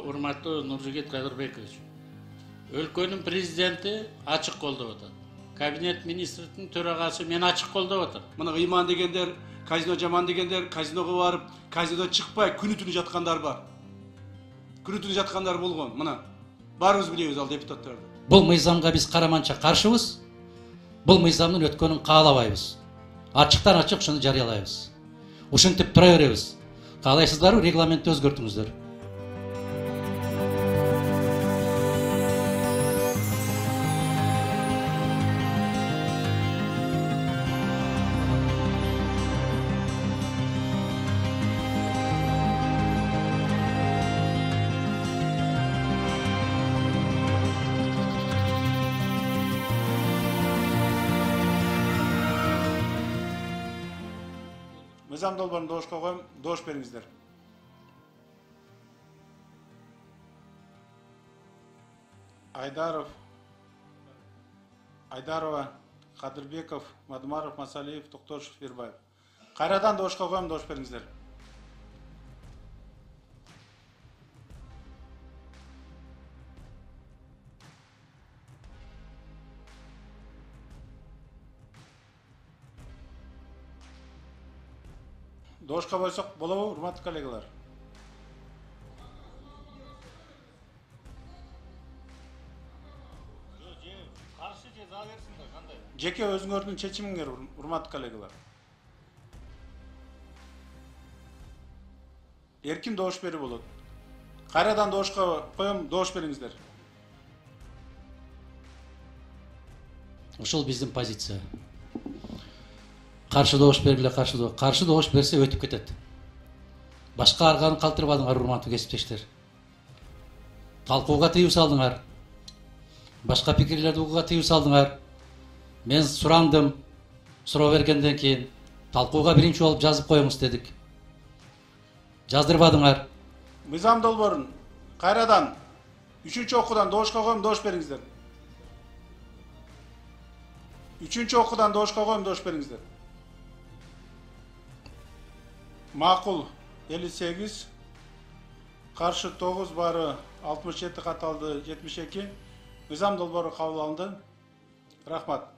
Урматтуу Нуржигит Кадырбекович, өлкөнүн президенти ачык колдоп атат. Кабинет министрдин төрагасы мен ачык колдоп атам. Мына ыйман дегендер, казино жаман дегендер, казиного барып, казинодон чыкпай күнү түнү жаткандар бар. Күнү түнү жаткандар болгон. Мына баарыбыз билебиз ал депутаттарды. Бул мыйзамга биз караманча каршыбыз. Бул мыйзамдын өткөнүн каалабайбыз. Ачыктан ачык ушуну жарыялайбыз. Ушинтип тура беребиз. Каалайсыздарбы, регламентти өзгөртүңүздөр. Мыйзам долбоорун доошко коем, доош бериңиздер. Айдарова, Кадырбеков, Мадумаров, Масалиев, Токтошев, Ербаев. Кайрадан доошко коем, доош бериңиздер. Доошко койсок болобу, урматтуу коллегалар? Каршы же за берсиңер кандай? Жеке өзүңөрдүн чечимиңер, урматтуу коллегалар. Эркин доош берүү болот. Кайрадан доошко коем, доош бериңиздер. Ушул биздин позиция. Каршы доош бергиле, каршы доош берсе өтүп кетет. Башка арганы калтырбадыңар, урматтуу кесиптештер. Талкууга тыюу салдыңар. Башка пикирлерди угууга тыюу салдыңар. Мен сурандым. Суроо бергенден кийин талкууга биринчи болуп жазып коюңуз дедик. Жаздырбадыңар. Мыйзам долбоорун кайрадан 3-чү окуудан доошко коем, доош бериңиздер. 3-чү окуудан доошко коем, доош бериңиздер. Макул 58, каршы 9, бары 67, катталды 72. Мыйзам долбоору кабыл алынды. Рахмат.